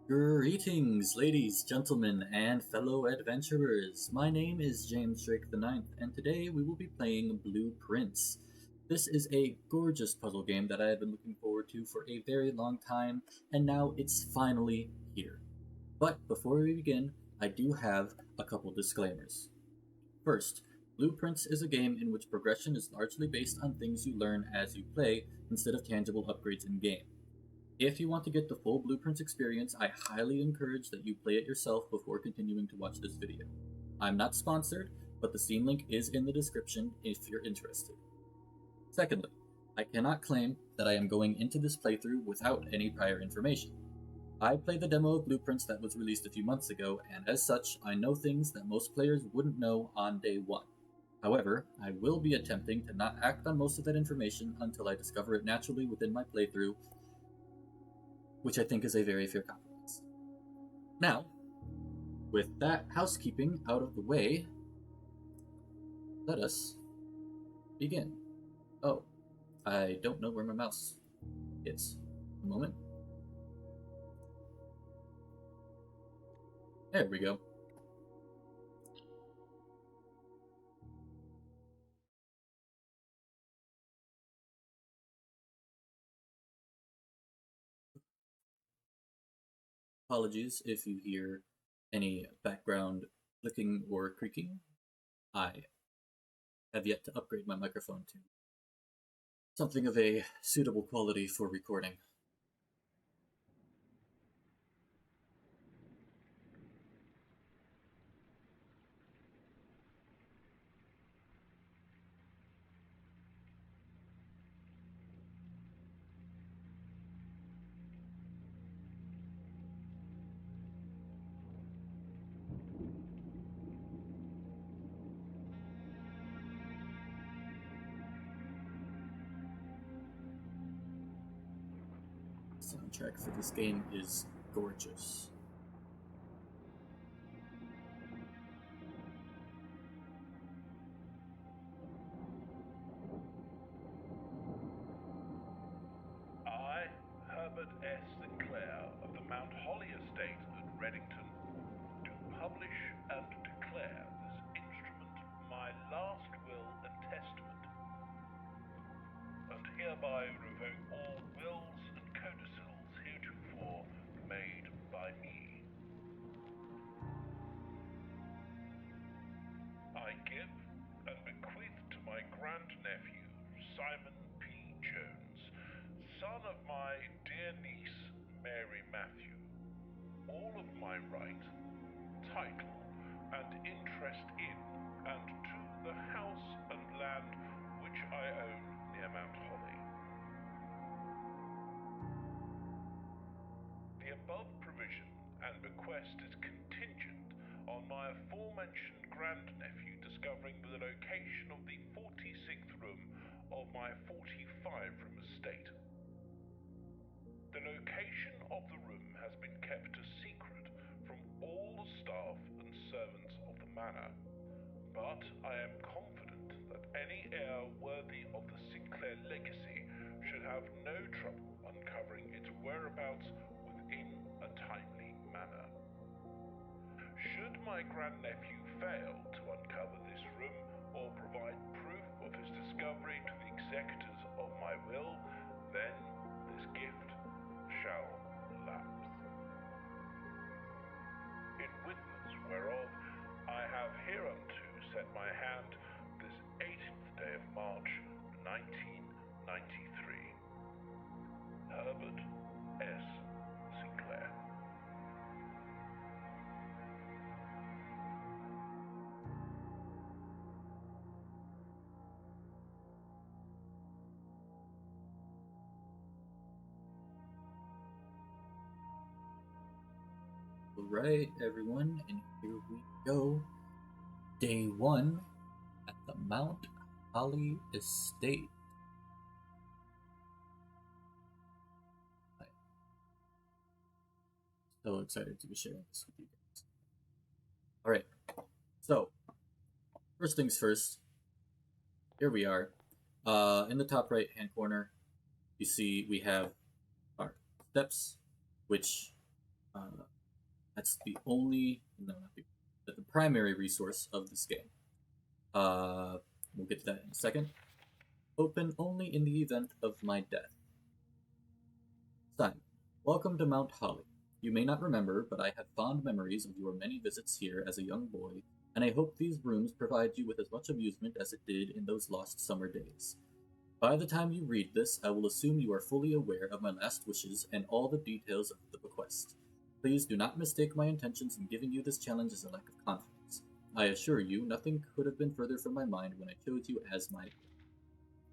Greetings, ladies, gentlemen, and fellow adventurers. My name is James Drake the Ninth, and today we will be playing Blueprints. This is a gorgeous puzzle game that I have been looking forward to for a very long time, and now it's finally here. But before we begin, I do have a couple disclaimers. First, Blueprints is a game in which progression is largely based on things you learn as you play instead of tangible upgrades in game. If you want to get the full Blueprints experience, I highly encourage that you play it yourself before continuing to watch this video. I'm not sponsored, but the Steam link is in the description if you're interested. Secondly, I cannot claim that I am going into this playthrough without any prior information. I played the demo of Blueprints that was released a few months ago, and as such, I know things that most players wouldn't know on day one. However, I will be attempting to not act on most of that information until I discover it naturally within my playthrough, which I think is a very fair compromise. Now, with that housekeeping out of the way, let us begin. Oh, I don't know where my mouse is. A moment. There we go. Apologies if you hear any background clicking or creaking. I have yet to upgrade my microphone to something of a suitable quality for recording. The soundtrack for this game is gorgeous. I, Herbert S. Sinclair of the Mount Holly Estate at Reddington, do publish and declare this instrument my last will and testament, and hereby revoke all wills and codicils heretofore made by me. I give and bequeath to my grandnephew, Simon P. Jones, son of my dear niece, Mary Matthew, all of my right, title, and interest in and to the house and land which I own near Mount Holly. The above provision and bequest is contingent on my aforementioned grandnephew discovering the location of the 46th room of my 45-room estate. The location of the room has been kept a secret from all the staff and servants of the manor, but I am confident that any heir worthy of the Sinclair legacy should have no trouble uncovering its whereabouts within a timely manner. Should my grandnephew fail to uncover this room or provide proof of his discovery to the executors of my will, then this gift shall lapse. In witness whereof I have hereunto set my hand this 18th day of March, 1993. Herbert S. Sinclair. Alright, everyone, and here we go. Day 1 at the Mount Holly Estate. So excited to be sharing this with you guys. Alright, so first things first, here we are. In the top right hand corner, you see we have our steps, which That's the only, no, not the primary resource of this game. We'll get to that in a second. Open only in the event of my death. Simon, welcome to Mount Holly. You may not remember, but I have fond memories of your many visits here as a young boy, and I hope these rooms provide you with as much amusement as it did in those lost summer days. By the time you read this, I will assume you are fully aware of my last wishes and all the details of the bequest. Please do not mistake my intentions in giving you this challenge as a lack of confidence. I assure you, nothing could have been further from my mind when I chose you as my heir.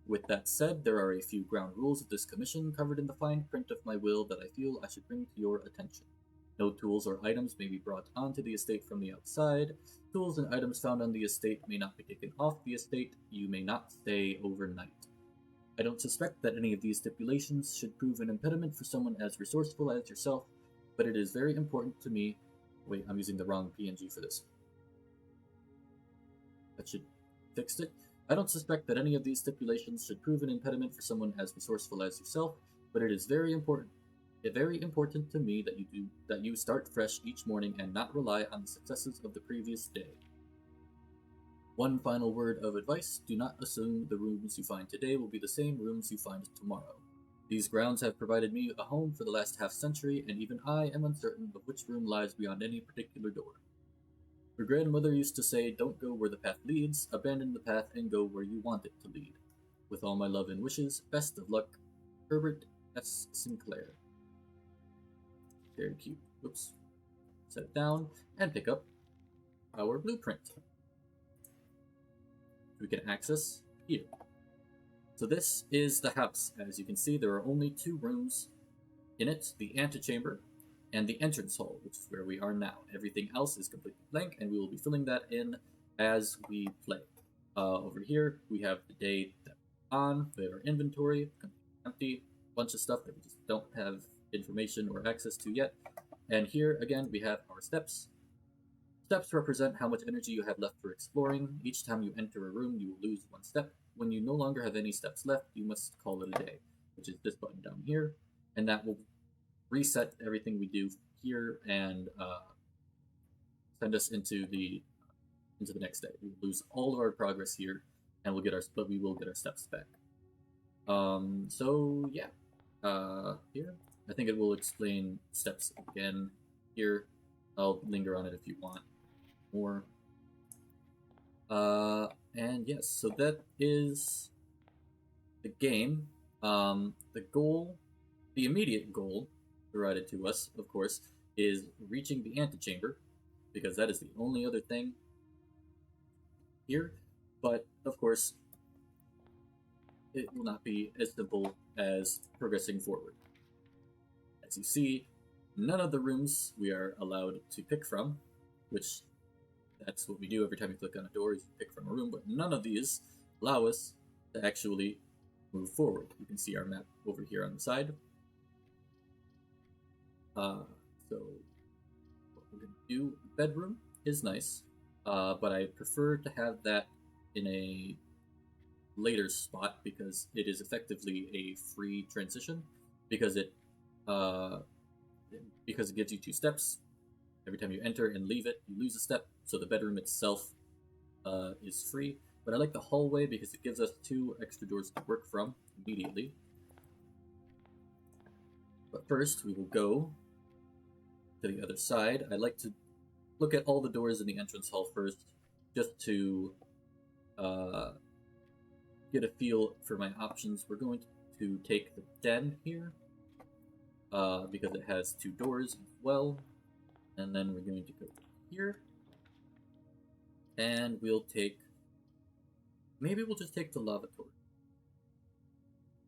With that said, there are a few ground rules of this commission covered in the fine print of my will that I feel I should bring to your attention. No tools or items may be brought onto the estate from the outside. Tools and items found on the estate may not be taken off the estate. You may not stay overnight. I don't suspect that any of these stipulations should prove an impediment for someone as resourceful as yourself, but it is very important to me. Wait, I'm using the wrong PNG for this. That should fix it. I don't suspect that any of these stipulations should prove an impediment for someone as resourceful as yourself, but it is very important to me that you start fresh each morning and not rely on the successes of the previous day. One final word of advice: do not assume the rooms you find today will be the same rooms you find tomorrow. These grounds have provided me a home for the last half century, and even I am uncertain of which room lies beyond any particular door. Your grandmother used to say, don't go where the path leads, abandon the path and go where you want it to lead. With all my love and wishes, best of luck, Herbert S. Sinclair. Very cute. Oops. Set it down and pick up our blueprint. We can access here. So this is the house. As you can see, there are only two rooms in it, the antechamber and the entrance hall, which is where we are now. Everything else is completely blank, and we will be filling that in as we play. Over here, we have the day that we're on. We have our inventory, empty, bunch of stuff that we just don't have information or access to yet. And here, again, we have our steps. Steps represent how much energy you have left for exploring. Each time you enter a room, you will lose one step. When you no longer have any steps left, you must call it a day, which is this button down here, and that will reset everything we do here and send us into the next day. We will lose all of our progress here, and but we will get our steps back. So yeah, here I think it will explain steps again. Here, I'll linger on it if you want more. And yes, so that is the game. The immediate goal provided to us, of course, is reaching the antechamber, because that is the only other thing here. But of course, it will not be as simple as progressing forward. As you see, none of the rooms we are allowed to pick from, which that's what we do every time you click on a door, is you pick from a room, but none of these allow us to actually move forward. You can see our map over here on the side. So what we're going to do, bedroom is nice, but I prefer to have that in a later spot because it is effectively a free transition, because it gives you two steps. Every time you enter and leave it, you lose a step, so the bedroom itself is free. But I like the hallway because it gives us two extra doors to work from immediately. But first, we will go to the other side. I like to look at all the doors in the entrance hall first, just to get a feel for my options. We're going to take the den here, because it has two doors as well. And then we're going to go here, and maybe we'll just take the lavatory.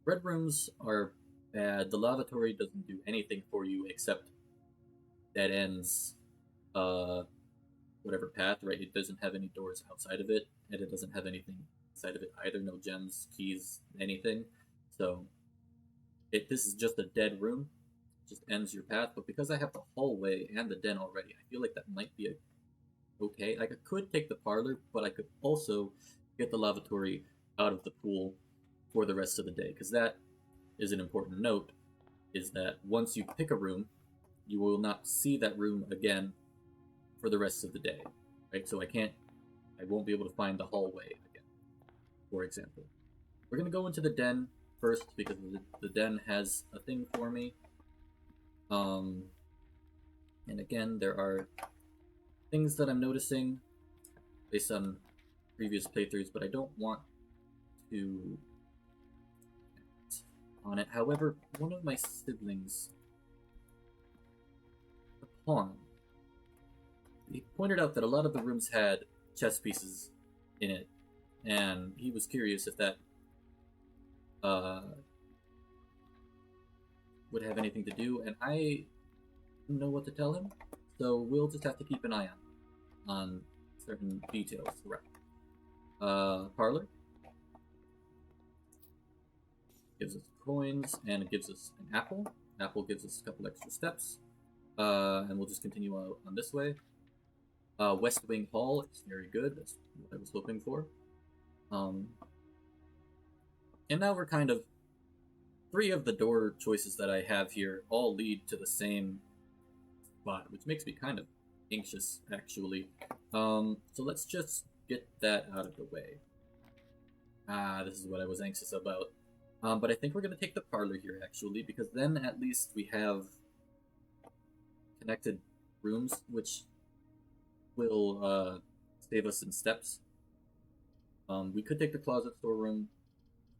Red rooms are bad. The lavatory doesn't do anything for you except dead ends whatever path, right? It doesn't have any doors outside of it, and it doesn't have anything inside of it either. No gems, keys, anything. So this is just a dead room. It just ends your path. But because I have the hallway and the den already, I feel like that might be okay. Like, I could take the parlor, but I could also get the lavatory out of the pool for the rest of the day, because that is an important note, is that once you pick a room, you will not see that room again for the rest of the day, right? So I won't be able to find the hallway again, for example. We're gonna go into the den first because the den has a thing for me. And again, there are things that I'm noticing based on previous playthroughs, but I don't want to on it. However, one of my siblings, the pawn, he pointed out that a lot of the rooms had chess pieces in it, and he was curious if that would have anything to do, and I don't know what to tell him, so we'll just have to keep an eye on certain details around. Parlor gives us coins, and it gives us an apple. Apple gives us a couple extra steps, and we'll just continue on this way. West Wing Hall is very good. That's what I was hoping for. And now we're kind of... 3 of the door choices that I have here all lead to the same spot, which makes me kind of anxious, actually. So let's just get that out of the way. This is what I was anxious about. But I think we're going to take the parlor here, actually, because then at least we have connected rooms, which will save us in steps. We could take the closet storeroom,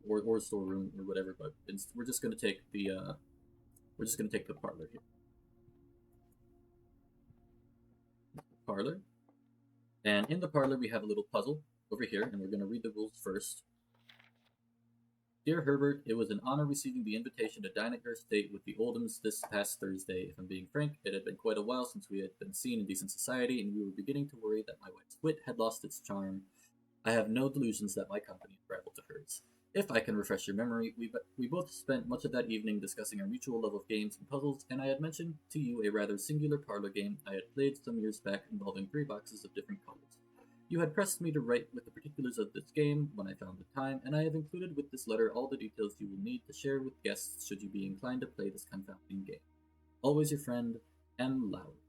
or storeroom, or whatever, but we're just going to take the parlor here. Parlor. And in the parlor, we have a little puzzle over here, and we're going to read the rules first. Dear Herbert, it was an honor receiving the invitation to dine at your estate with the Oldhams this past Thursday. If I'm being frank, it had been quite a while since we had been seen in decent society, and we were beginning to worry that my wife's wit had lost its charm. I have no delusions that my company would rival to hers. If I can refresh your memory, we both spent much of that evening discussing our mutual love of games and puzzles, and I had mentioned to you a rather singular parlor game I had played some years back involving 3 boxes of different colors. You had pressed me to write with the particulars of this game when I found the time, and I have included with this letter all the details you will need to share with guests should you be inclined to play this confounding game. Always your friend, M. Lowry.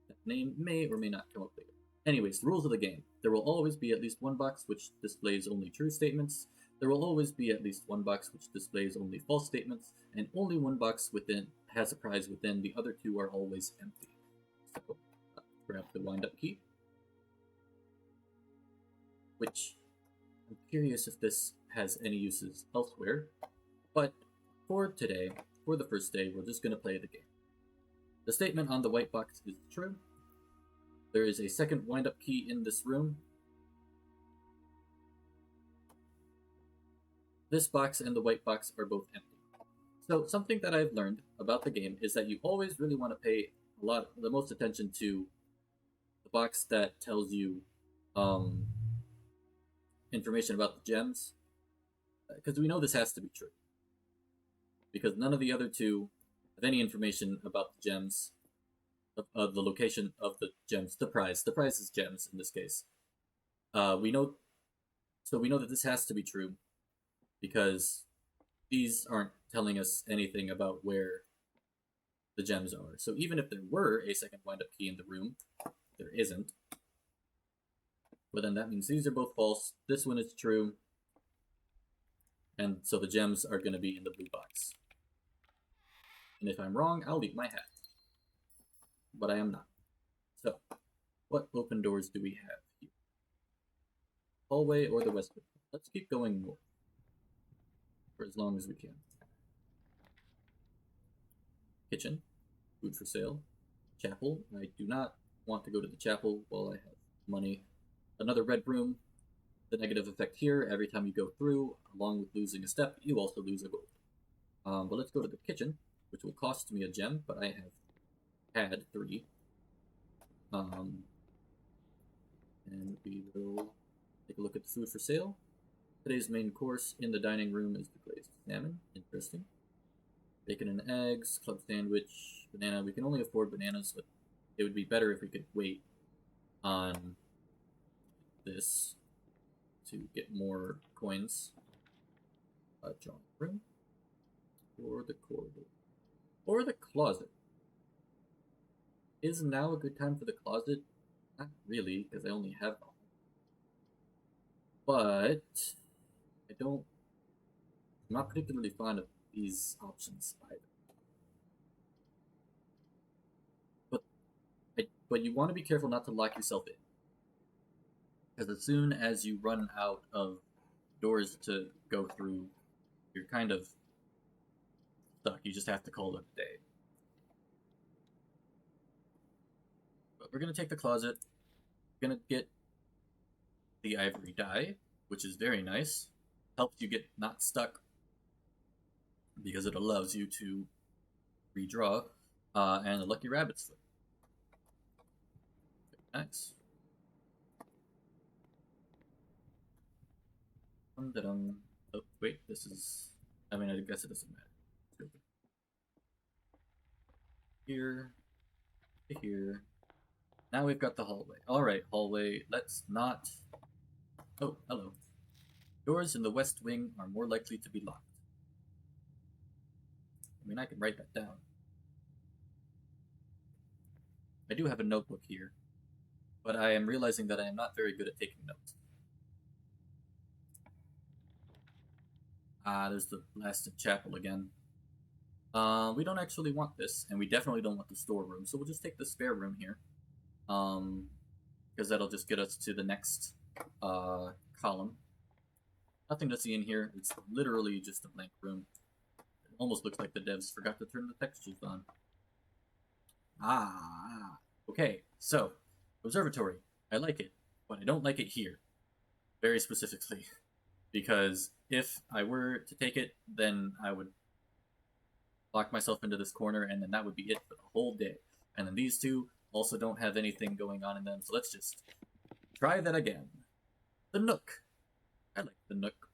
That name may or may not come up later. Anyways, the rules of the game. There will always be at least 1 box which displays only true statements. There will always be at least 1 box which displays only false statements, and only 1 box within has a prize within. The other 2 are always empty. So, grab the wind-up key. Which, I'm curious if this has any uses elsewhere, but for today, for the first day, we're just going to play the game. The statement on the white box is true. There is a second wind-up key in this room. This box and the white box are both empty. So something that I've learned about the game is that you always really want to pay the most attention to the box that tells you information about the gems, because we know this has to be true, because none of the other 2 have any information about the gems, of the location of the gems. The prize is gems in this case. We know that this has to be true because these aren't telling us anything about where the gems are. So even if there were a second wind-up key in the room, there isn't. But then that means these are both false. This one is true. And so the gems are going to be in the blue box. And if I'm wrong, I'll eat my hat. But I am not. So, what open doors do we have here? Hallway or the west wing? Let's keep going north for as long as we can. Kitchen. Food for sale. Chapel. I do not want to go to the chapel while I have money. Another red room. The negative effect here, every time you go through, along with losing a step, you also lose a gold. But let's go to the kitchen, which will cost me a gem, but I have had 3. And we will take a look at the food for sale. Today's main course in the dining room is the glazed salmon. Interesting. Bacon and eggs, club sandwich, banana. We can only afford bananas, but it would be better if we could wait on this to get more coins. Drawing room, or the corridor, or the closet. Is now a good time for the closet? Not really, because I only have one. But I'm not particularly fond of these options either. But you want to be careful not to lock yourself in, because as soon as you run out of doors to go through, you're kind of stuck. You just have to call it a day. But we're gonna take the closet. We're gonna get the ivory die, which is very nice. Helps you get not stuck because it allows you to redraw, and a lucky rabbit's foot. Nice. Oh, wait, this is. I mean, I guess it doesn't matter. Here to here. Now we've got the hallway. Alright, hallway. Let's not. Oh, hello. Doors in the west wing are more likely to be locked. I mean, I can write that down. I do have a notebook here, but I am realizing that I am not very good at taking notes. Ah, there's the blasted chapel again. We don't actually want this, and we definitely don't want the storeroom, so we'll just take the spare room here. Because that'll just get us to the next column. Nothing to see in here. It's literally just a blank room. It almost looks like the devs forgot to turn the textures on. Ah, okay. So, observatory. I like it, but I don't like it here. Very specifically. Because if I were to take it, then I would lock myself into this corner, and then that would be it for the whole day. And then these two also don't have anything going on in them, so let's just try that again. The Nook. I like the Nook.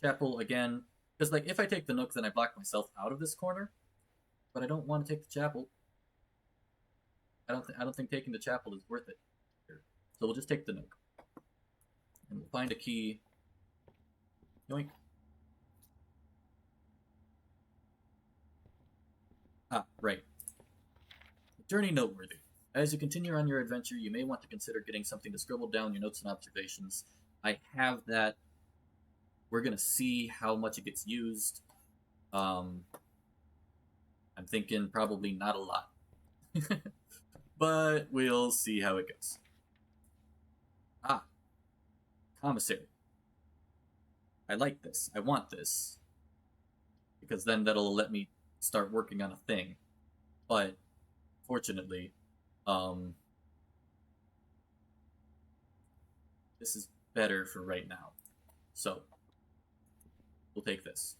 Chapel again. Because, like, if I take the Nook, then I block myself out of this corner. But I don't want to take the chapel. I don't think taking the chapel is worth it here. So we'll just take the Nook. And we'll find a key. Yoink. Ah, right. Journey noteworthy. As you continue on your adventure, you may want to consider getting something to scribble down your notes and observations. I have that. We're going to see how much it gets used. I'm thinking probably not a lot. But we'll see how it goes. Ah. Commissary. I like this. I want this. Because then that'll let me start working on a thing. But, fortunately, this is better for right now. So, we'll take this.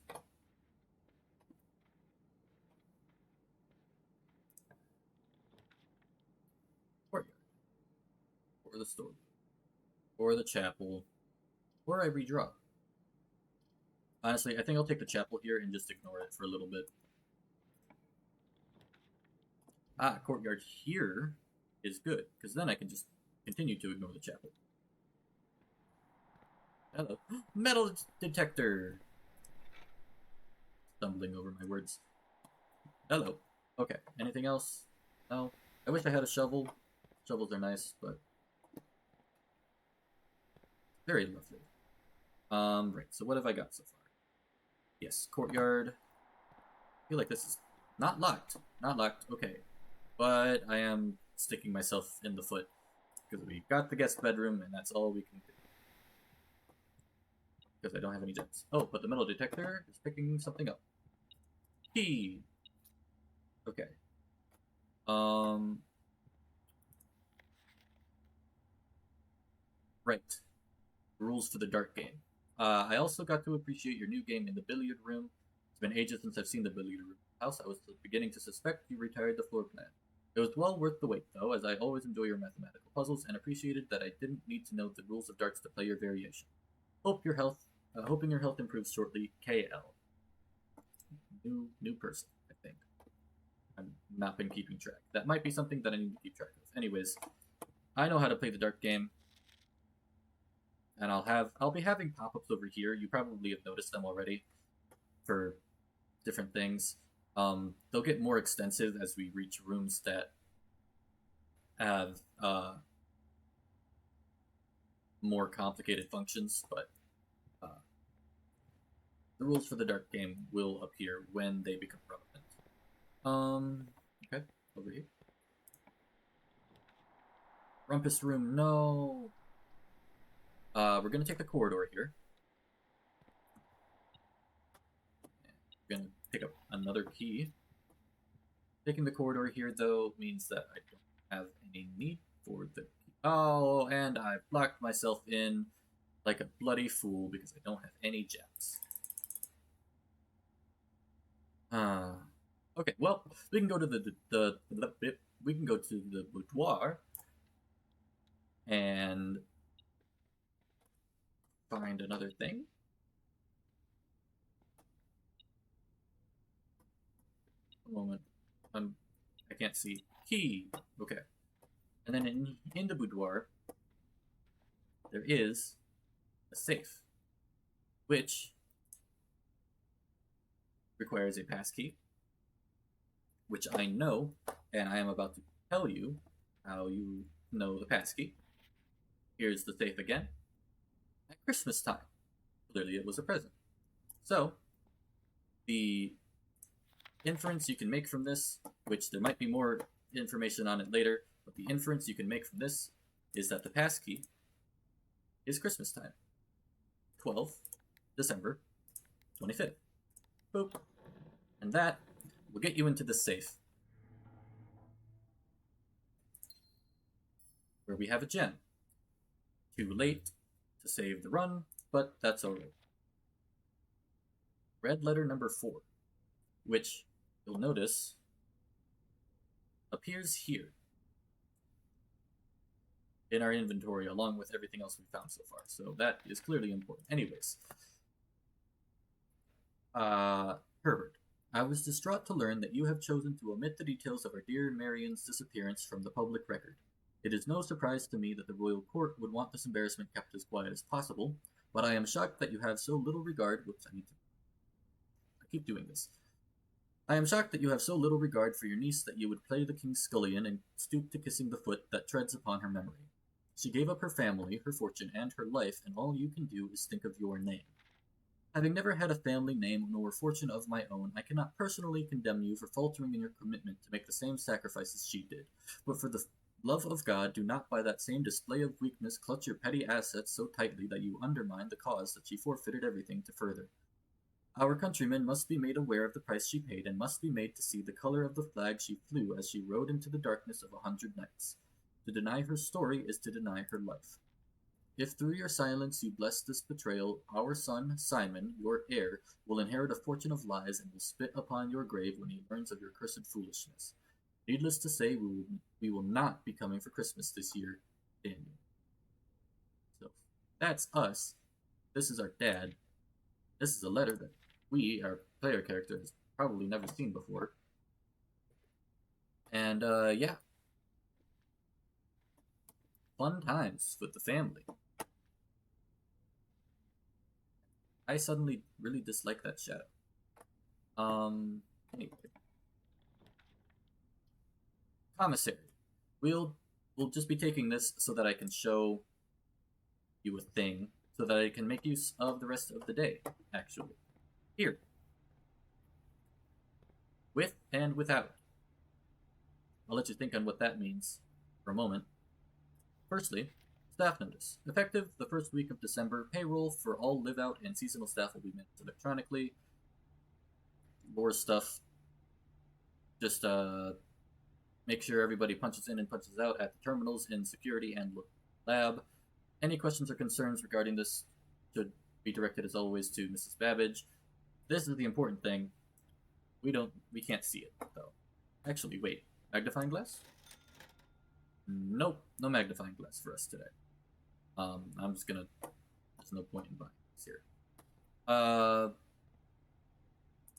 Courtyard. Or the store. Or the chapel. Or I redraw. Honestly, I think I'll take the chapel here and just ignore it for a little bit. Ah, courtyard here is good, because then I can just continue to ignore the chapel. Hello. Metal detector! Stumbling over my words. Hello. Okay, anything else? No. I wish I had a shovel. Shovels are nice, but very lovely. Right, so what have I got so far? Yes, courtyard. I feel like this is not locked. Not locked, okay. But I am sticking myself in the foot because we got the guest bedroom and that's all we can do. Because I don't have any gems. Oh, but the metal detector is picking something up. Key! Okay. Right. Rules for the dark game. I also got to appreciate your new game in the billiard room. It's been ages since I've seen the billiard room house. I was beginning to suspect you retired the floor plan. It was well worth the wait, though, as I always enjoy your mathematical puzzles and appreciated that I didn't need to know the rules of darts to play your variation. Hoping your health improves shortly. KL. New person, I think. I've not been keeping track. That might be something that I need to keep track of. Anyways, I know how to play the dart game. And I'll be having pop-ups over here. You probably have noticed them already for different things. They'll get more extensive as we reach rooms that have more complicated functions, but the rules for the dark game will appear when they become relevant. Okay, over here. Rumpus room, no. We're gonna take the corridor here. We're gonna pick up another key. Taking the corridor here, though, means that I don't have any need for the key. Oh, and I locked myself in like a bloody fool because I don't have any gems. Okay, well, we can go to we can go to the boudoir and find another thing. A moment. I can't see. Key. Okay. And then in the boudoir, there is a safe, which requires a passkey, which I know, and I am about to tell you how you know the passkey. Here's the safe again. At Christmas time. Clearly it was a present. So, the inference you can make from this, which there might be more information on it later, but the inference you can make from this is that the passkey is Christmas time. 12th December 25th. Boop. And that will get you into the safe, where we have a gem. Too late to save the run, but that's alright. Red letter number 4, which you'll notice appears here in our inventory along with everything else we've found so far. So that is clearly important. Anyways, Herbert, I was distraught to learn that you have chosen to omit the details of our dear Marion's disappearance from the public record. It is no surprise to me that the royal court would want this embarrassment kept as quiet as possible, but I am shocked that you have so little regard. Whoops, I keep doing this. I am shocked that you have so little regard for your niece that you would play the king's scullion and stoop to kissing the foot that treads upon her memory. She gave up her family, her fortune, and her life, and all you can do is think of your name. Having never had a family name nor fortune of my own, I cannot personally condemn you for faltering in your commitment to make the same sacrifices she did. But for the love of God, do not by that same display of weakness clutch your petty assets so tightly that you undermine the cause that she forfeited everything to further. Our countrymen must be made aware of the price she paid, and must be made to see the color of the flag she flew as she rode into the darkness of 100 nights. To deny her story is to deny her life. If through your silence you bless this betrayal, our son, Simon, your heir, will inherit a fortune of lies and will spit upon your grave when he learns of your cursed foolishness. Needless to say, we will not be coming for Christmas this year, Daniel. So, that's us. This is our dad. This is a letter that we, our player character, has probably never seen before. And, yeah. Fun times with the family. I suddenly really dislike that shadow. Anyway. Commissary. We'll just be taking this so that I can show you a thing, so that I can make use of the rest of the day, actually. Here. With and without. I'll let you think on what that means for a moment. Firstly, staff notice. Effective the first week of December, payroll for all live-out and seasonal staff will be managed electronically. More stuff. Just make sure everybody punches in and punches out at the terminals in security and lab. Any questions or concerns regarding this should be directed, as always, to Mrs. Babbage. This is the important thing. We can't see it, though. Actually, wait. Magnifying glass? Nope, no magnifying glass for us today. I'm just gonna. There's no point in buying this here.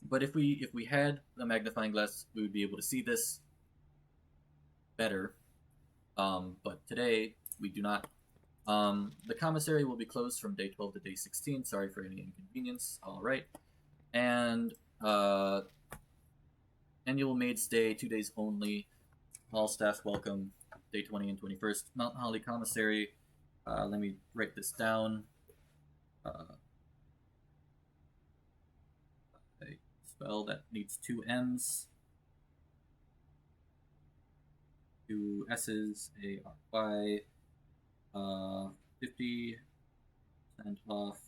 But if we had a magnifying glass, we would be able to see this better. But today we do not. The commissary will be closed from day 12 to day 16. Sorry for any inconvenience. All right, and annual maids day, 2 days only. All staff welcome. day 20 and 21st. Mount Holly Commissary. Let me write this down. A spell that needs 2 M's, 2 S's, A R Y, 50% off.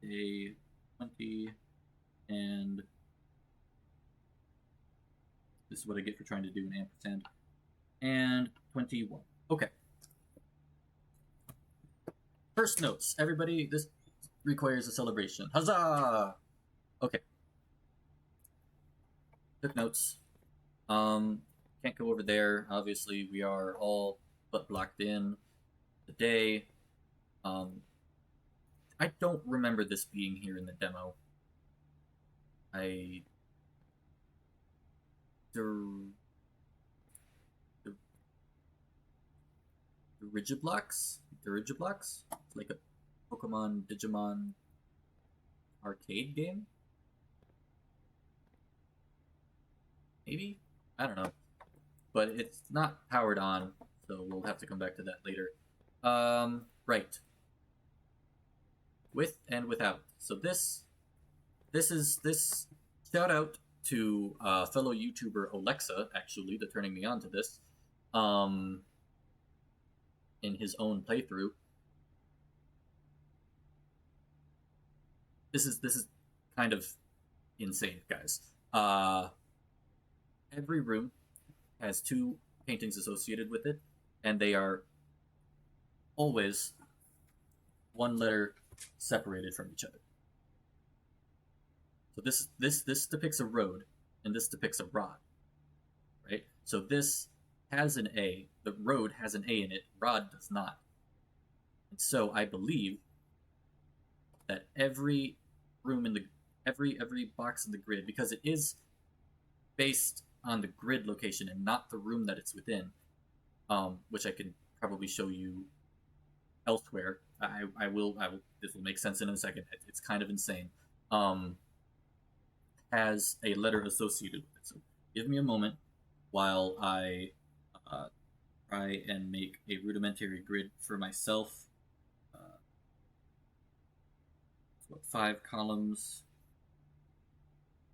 Day 20, and this is what I get for trying to do an ampersand. And 21. Okay. First notes, everybody. This requires a celebration. Huzzah! Okay. Took notes. Can't go over there. Obviously, we are all but blocked in today. I don't remember this being here in the demo. The Digiblocks? It's like a Pokemon Digimon arcade game? Maybe? I don't know. But it's not powered on, so we'll have to come back to that later. Right. With and without. So this shout out to fellow YouTuber Alexa, actually, that's turning me on to this. In his own playthrough. This is kind of insane, guys. Every room has 2 paintings associated with it, and they are always 1 letter separated from each other. So this depicts a road, and this depicts a rod, right? So this has an A. The road has an A in it. Rod does not. And so I believe that every room in the every box in the grid, because it is based on the grid location and not the room that it's within, which I can probably show you elsewhere. I will. This will make sense in a second. It's kind of insane. Has a letter associated with it. So give me a moment while I try and make a rudimentary grid for myself. So 5 columns,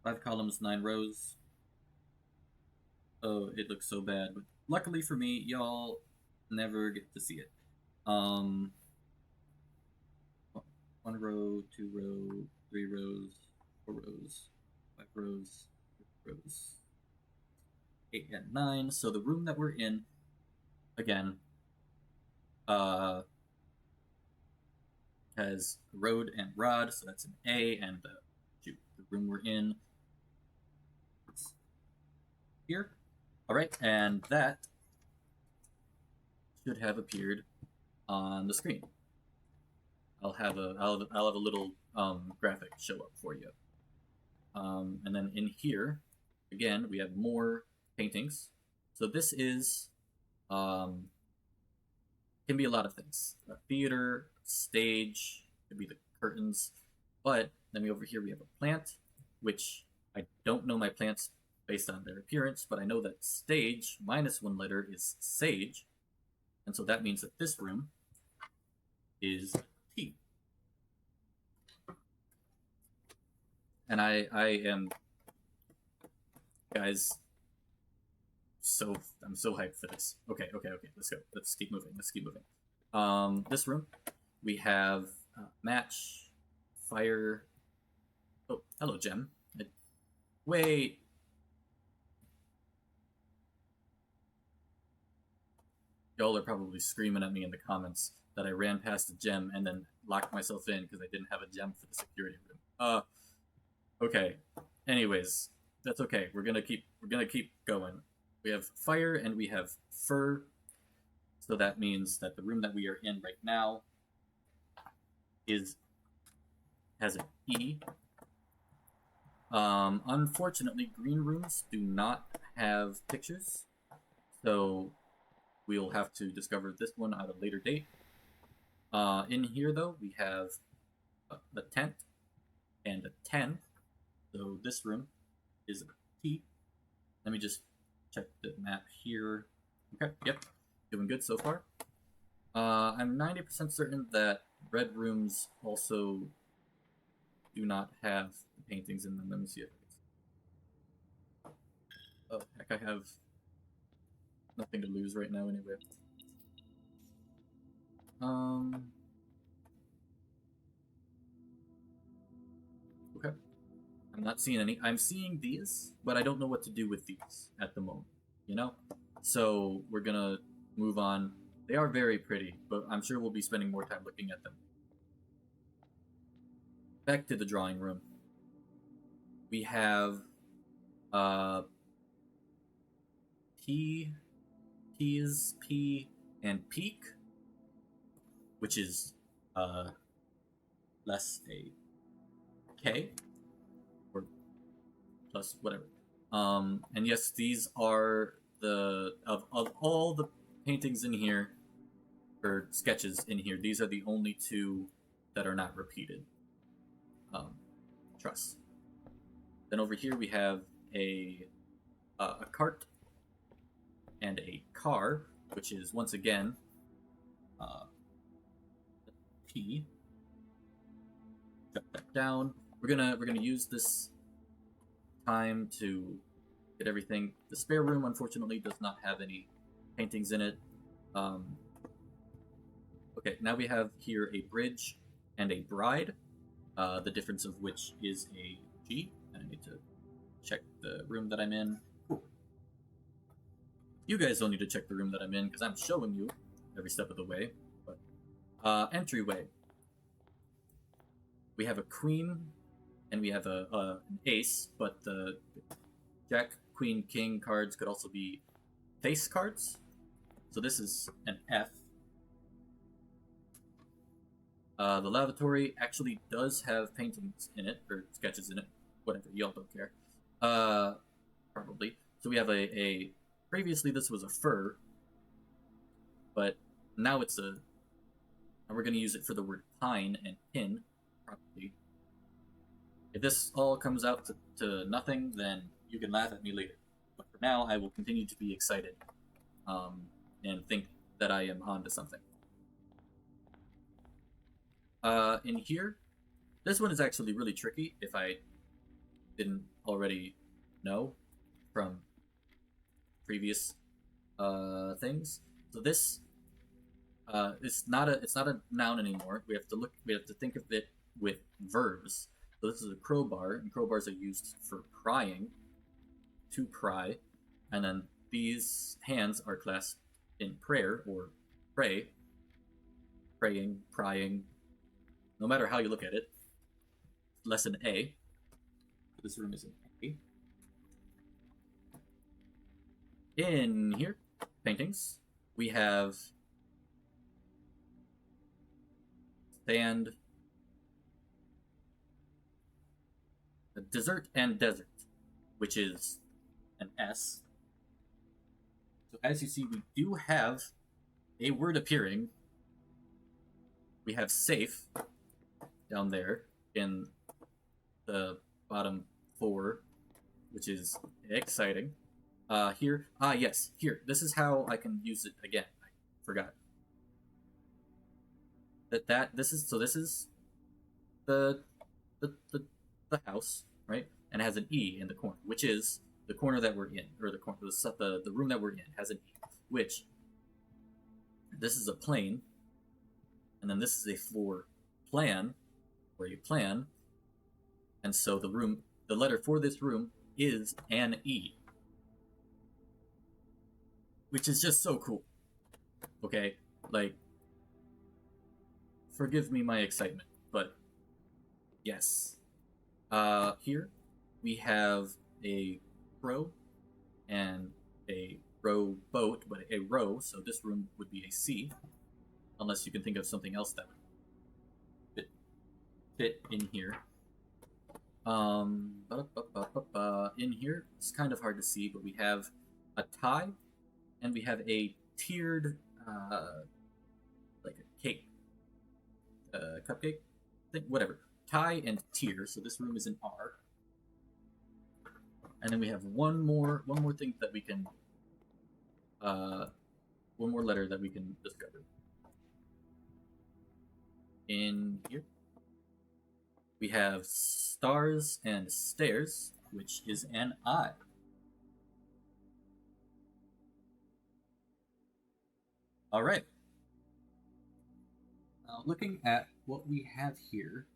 9 rows. Oh, it looks so bad, but luckily for me, y'all never get to see it. 1 row, 2 row, 3 rows, 4 rows, 5 rows, 6 rows, 8 and 9. So the room that we're in, again, has road and rod, so that's an A, and the room we're in is here. All right, and that should have appeared on the screen. I'll have a little graphic show up for you. And then in here, again, we have more paintings. So this is can be a lot of things. A theater, stage, could be the curtains. But then over here we have a plant, which I don't know my plants based on their appearance, but I know that stage minus 1 letter is sage. And so that means that this room is T. And I am, guys, I'm so hyped for this. Okay, let's go. Let's keep moving. This room, we have match, fire. Oh, hello, Gem. Wait. Y'all are probably screaming at me in the comments that I ran past a gem and then locked myself in because I didn't have a gem for the security room. Okay. Anyways, that's okay. We're gonna keep going. We have fire and we have fur. So that means that the room that we are in right now has an E. Unfortunately, green rooms do not have pictures, so we'll have to discover this one at a later date. In here, though, we have a tent and a 10. So this room is a T. Let me just check the map here. Okay, yep, doing good so far. I'm 90% certain that red rooms also do not have the paintings in them. Let me see if oh heck, I have nothing to lose right now anyway. Okay. I'm not seeing any. I'm seeing these, but I don't know what to do with these at the moment, you know? So we're gonna move on. They are very pretty, but I'm sure we'll be spending more time looking at them. Back to the drawing room. We have P, P's, P, and peak, which is less a K, or plus whatever. And yes, these are the of all the paintings in here, or sketches in here, these are the only two that are not repeated. Trust. Then over here we have a cart and a car, which is once again P. Shut that down. We're gonna use this time to get everything. The spare room, unfortunately, does not have any paintings in it. Okay, now we have here a bridge and a bride. The difference of which is a G. And I need to check the room that I'm in. Cool. You guys don't need to check the room that I'm in because I'm showing you every step of the way. But entryway. We have a queen and we have an ace, but the jack, queen, king cards could also be face cards. So this is an F. The lavatory actually does have paintings in it, or sketches in it. Whatever, y'all don't care. Probably. So we have a previously this was a fur, but now it's a, and we're going to use it for the word pine and pin, probably. If this all comes out to nothing, then you can laugh at me later. But for now, I will continue to be excited and think that I am onto something. In here, this one is actually really tricky if I didn't already know from previous things. So this it's not a noun anymore. We have to think of it with verbs. So this is a crowbar, and crowbars are used for prying, to pry, and then these hands are clasped in prayer or pray, praying, prying. No matter how you look at it. Lesson A. This room is an A. In here, paintings, we have sand, dessert and desert, which is an S. So as you see, we do have a word appearing. We have safe down there in the bottom 4, which is exciting. Here, yes, here. This is how I can use it again. I forgot. This is the house, right? And it has an E in the corner, which is the corner that we're in, or the room that we're in has an E, which this is a plane, and then this is a floor plan, or a plan, and so the letter for this room is an E, which is just so cool. Okay, like, forgive me my excitement, but yes. Here we have a row and a row boat, but a row, so this room would be a C, unless you can think of something else that would fit in here. In here, it's kind of hard to see, but we have a tie, and we have a tiered, like a cake, cupcake thing, whatever. Tie and tier, so this room is an R. And then we have one more thing that we can, one more letter that we can discover. In here, we have stars and stairs, which is an I. All right. Now, looking at what we have here,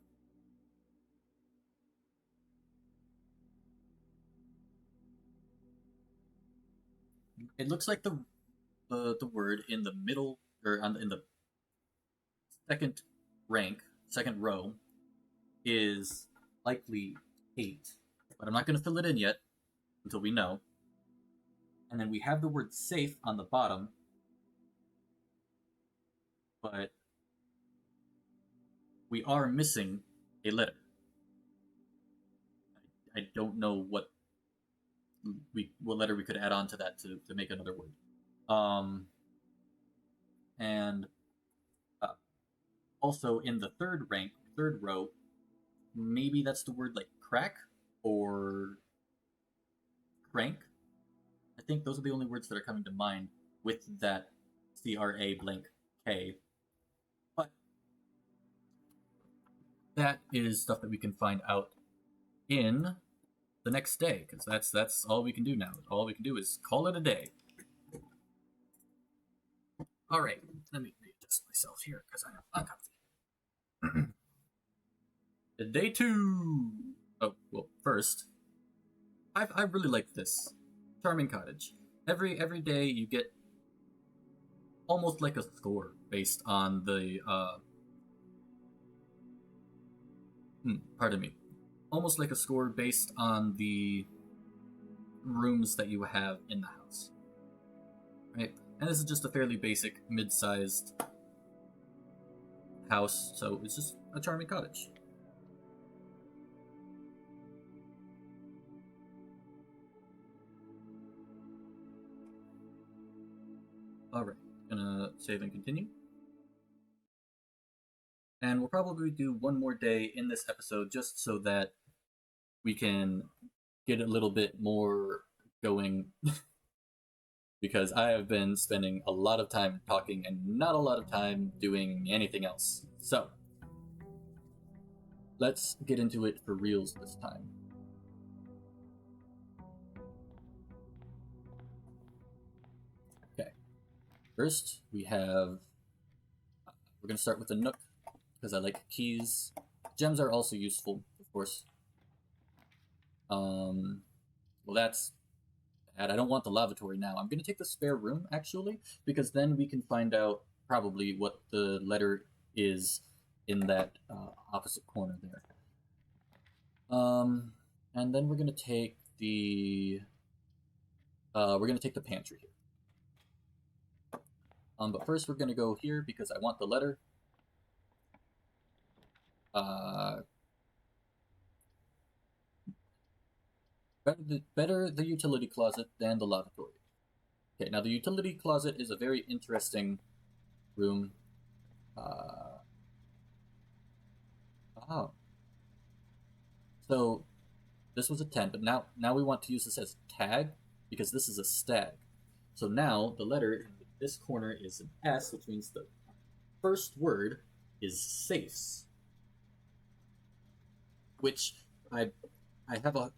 it looks like the word in the middle or in the second rank, second row, is likely 8, but I'm not going to fill it in yet until we know. And then we have the word safe on the bottom, but we are missing a letter. I don't know what letter we could add on to that to make another word. And also in the third row, maybe that's the word like crack or crank. I think those are the only words that are coming to mind with that CRA blank K. But that is stuff that we can find out in the next day, because that's all we can do now. All we can do is call it a day. All right, let me adjust myself here because I'm uncomfy. Day 2. Oh well, first, I really like this charming cottage. Every day you get almost like a score based on the pardon me, almost like a score based on the rooms that you have in the house, right? And this is just a fairly basic mid-sized house, so it's just a charming cottage. Alright, gonna save and continue. And we'll probably do one more day in this episode just so that we can get a little bit more going because I have been spending a lot of time talking and not a lot of time doing anything else. So, let's get into it for reals this time. Okay. First, we're going to start with the Nook because I like keys. Gems are also useful, of course. Well, that's bad. I don't want the lavatory now. I'm going to take the spare room, actually, because then we can find out probably what the letter is in that opposite corner there. And then we're going to take the pantry here. But first we're going to go here because I want the letter. Better the utility closet than the lavatory. Okay, now the utility closet is a very interesting room. So this was a 10, but now we want to use this as tag because this is a stag. So now the letter in this corner is an S, which means the first word is safes. Which I have a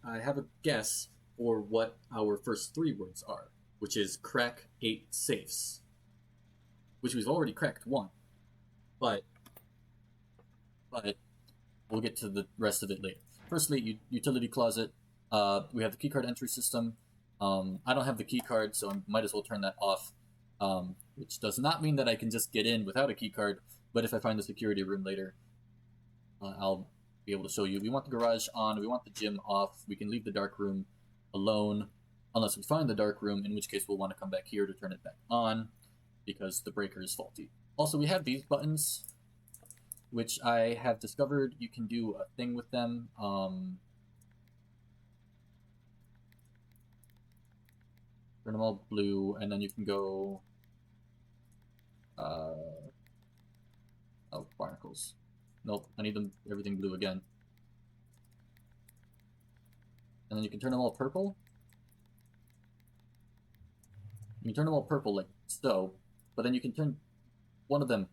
guess for what our first 3 words are, which is crack 8 safes. Which we've already cracked 1. But we'll get to the rest of it later. Firstly, utility closet. We have the keycard entry system. I don't have the keycard, so I might as well turn that off. Which does not mean that I can just get in without a keycard, but if I find the security room later, I'll be able to show you. We want the garage on, we want the gym off, we can leave the dark room alone, unless we find the dark room, in which case we'll want to come back here to turn it back on, because the breaker is faulty. Also, we have these buttons, which I have discovered you can do a thing with them. Turn them all blue, and then you can go... oh, barnacles. Nope, I need everything blue again. And and then you can turn them all purple. You can turn them all purple like so, but then you can turn one of them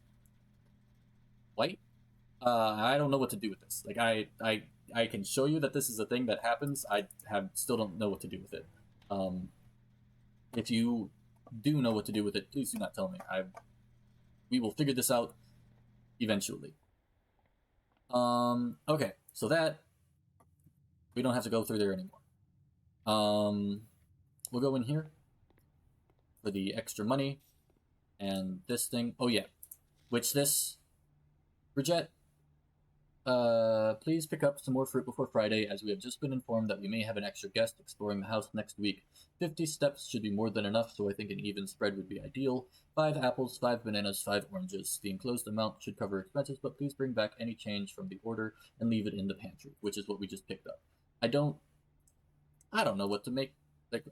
white. I don't know what to do with this. Like I can show you that this is a thing that happens. I still don't know what to do with it. If you do know what to do with it, please do not tell me. We will figure this out eventually. Okay, so that we don't have to go through there anymore. We'll go in here for the extra money and this thing. Oh yeah, which this Bridget, please pick up some more fruit before Friday, as we have just been informed that we may have an extra guest exploring the house next week. 50 steps should be more than enough, so I think an even spread would be ideal. 5 apples, 5 bananas, 5 oranges. The enclosed amount should cover expenses, but please bring back any change from the order and leave it in the pantry, which is what we just picked up. I don't know what to make, like,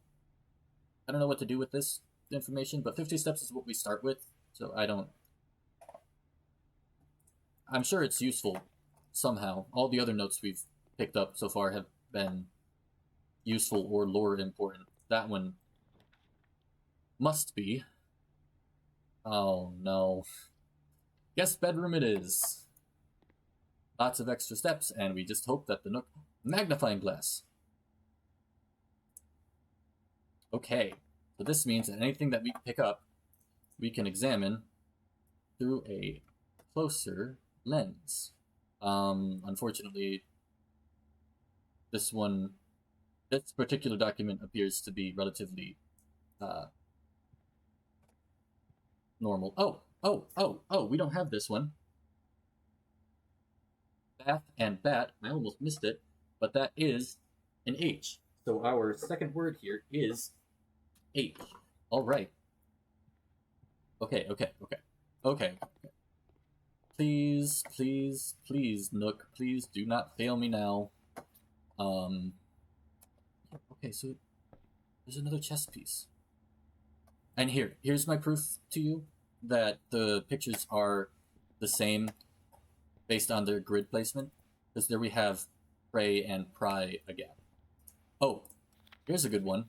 I don't know what to do with this information, but 50 steps is what we start with, so I'm sure it's useful somehow. All the other notes we've picked up so far have been useful or lore important. That one must be. Oh no. Guest bedroom it is. Lots of extra steps, and we just hope that the Nook magnifying glass. Okay, so this means that anything that we pick up, we can examine through a closer lens. Unfortunately, this particular document appears to be relatively normal. Oh, we don't have this one. Bath and bat, I almost missed it, but that is an H. So our second word here is H. All right. Okay. Please, Nook, please do not fail me now. Okay, so there's another chess piece. And here's my proof to you that the pictures are the same based on their grid placement. Because there we have pray and pry again. Oh, here's a good one.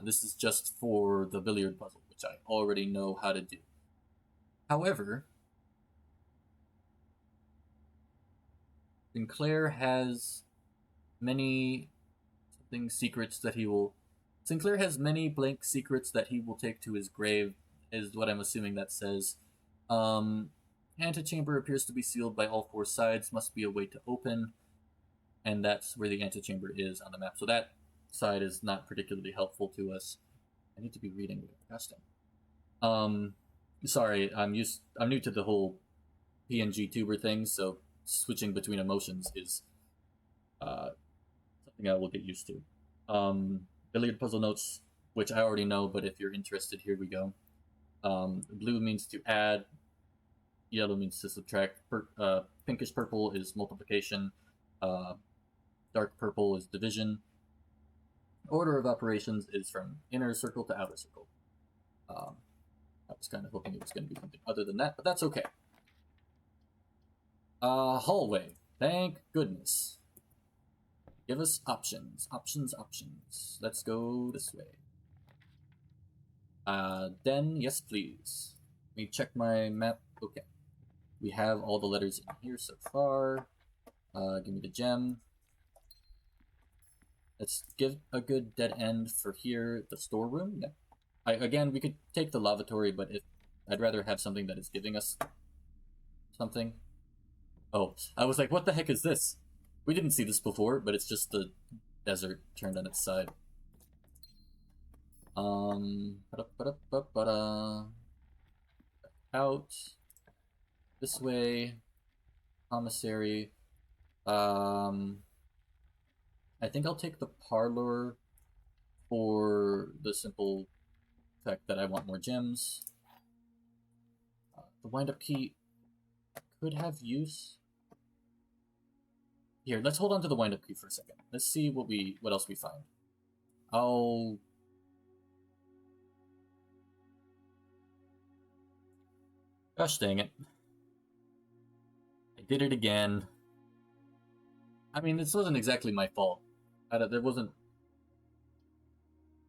This is just for the billiard puzzle, which I already know how to do. However, Sinclair has many secrets that he will. Sinclair has many blank secrets that he will take to his grave, is what I'm assuming that says. Antechamber appears to be sealed by all 4 sides, must be a way to open, and that's where the antechamber is on the map. So that side is not particularly helpful to us. I need to be reading. Gosh dang. Sorry, I'm new to the whole PNG tuber thing, so switching between emotions is something I will get used to. Billiard puzzle notes, which I already know, but if you're interested, here we go. Blue means to add, yellow means to subtract, pinkish purple is multiplication, dark purple is division. Order of operations is from inner circle to outer circle. I was kind of hoping it was going to be something other than that, but that's okay. Hallway. Thank goodness. Give us options. Options. Let's go this way. Den, yes please. Let me check my map. Okay. We have all the letters in here so far. Give me the gem. Let's give a good dead end for here. The storeroom. Yeah. Again, we could take the lavatory, but I'd rather have something that is giving us something. Oh, I was like, what the heck is this? We didn't see this before, but it's just the desert turned on its side. Out. This way. Commissary. I think I'll take the parlor for the simple fact that I want more gems. The wind-up key could have use. Here, let's hold on to the wind-up key for a second. Let's see what else we find. Gosh dang it. I did it again. I mean, this wasn't exactly my fault. There wasn't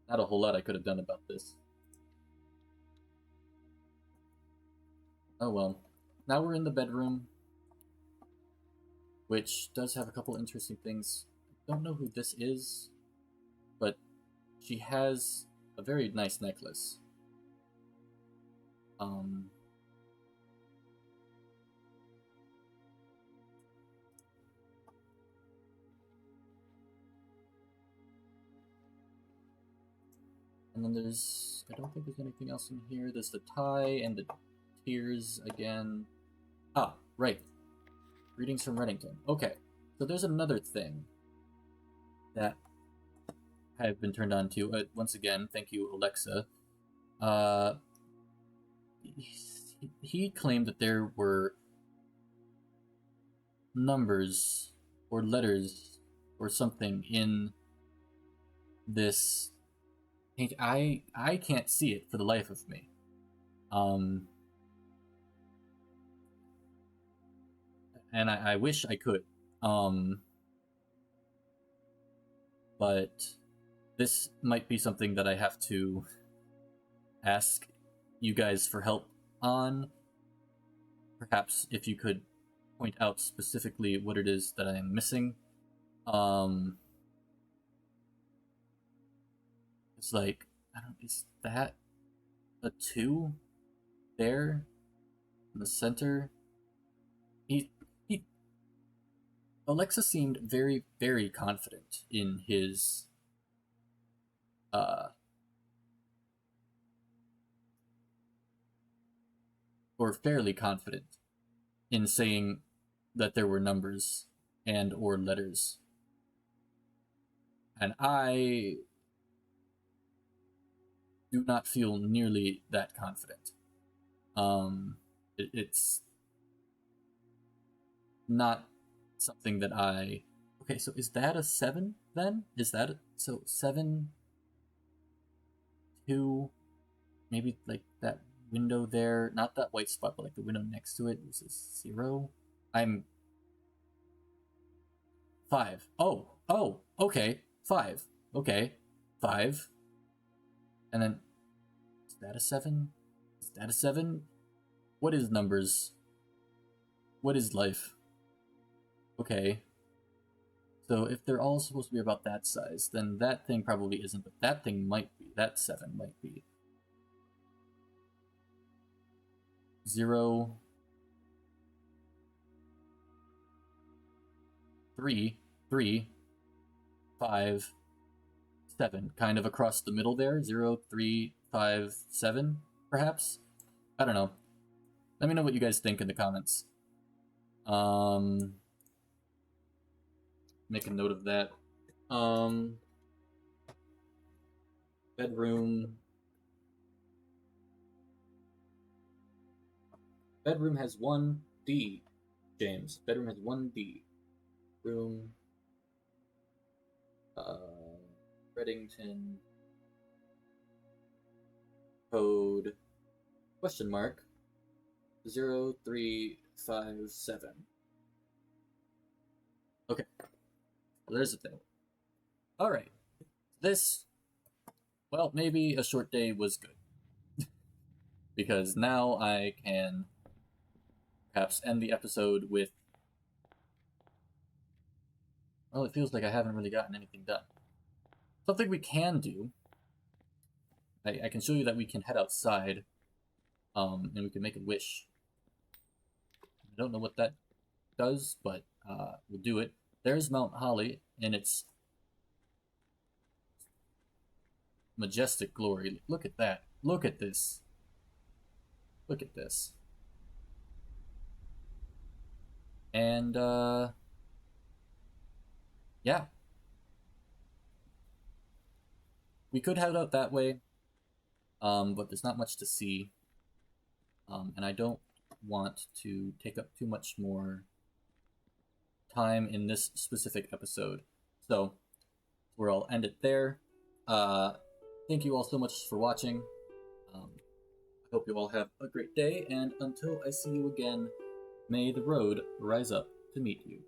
not a whole lot I could have done about this. Oh well. Now we're in the bedroom, which does have a couple interesting things. I don't know who this is, but she has a very nice necklace. And then I don't think there's anything else in here. There's the tie and the tears again. Ah, right. Greetings from Reddington. Okay, so there's another thing that I've been turned on to. Once again, thank you, Alexa. He claimed that there were numbers or letters or something in this paint. I can't see it for the life of me. And I wish I could. But this might be something that I have to ask you guys for help on. Perhaps if you could point out specifically what it is that I am missing. It's like, is that a 2 there in the center? Alexa seemed very, very confident in his or fairly confident in saying that there were numbers and or letters. And I do not feel nearly that confident. It's not something that I... Okay, so is that a 7 then? So 7, 2, maybe like that window there, not that white spot, but like the window next to it. This is 0. I'm 5. Oh, okay, 5. Okay, 5. And then, is that a 7? Is that a 7? What is numbers? What is life? Okay. So if they're all supposed to be about that size, then that thing probably isn't, but that thing might be. That 7 might be. 0, 3, 5, 7. Kind of across the middle there. 0, 3, 5, 7, perhaps? I don't know. Let me know what you guys think in the comments. Make a note of that. Bedroom. Bedroom has 1D, James. Bedroom has 1D. Room. Reddington. Code. Question mark. 0357. Okay. Well, there's the thing. Alright. This, well, maybe a short day was good. Because now I can perhaps end the episode with... Well, it feels like I haven't really gotten anything done. Something we can do... I can show you that we can head outside, and we can make a wish. I don't know what that does, but we'll do it. There's Mount Holly in its majestic glory. Look at that. Look at this. Look at this. And, yeah. We could head out that way, but there's not much to see. And I don't want to take up too much more time in this specific episode. So, I'll end it there. Thank you all so much for watching. I hope you all have a great day, and until I see you again, may the road rise up to meet you.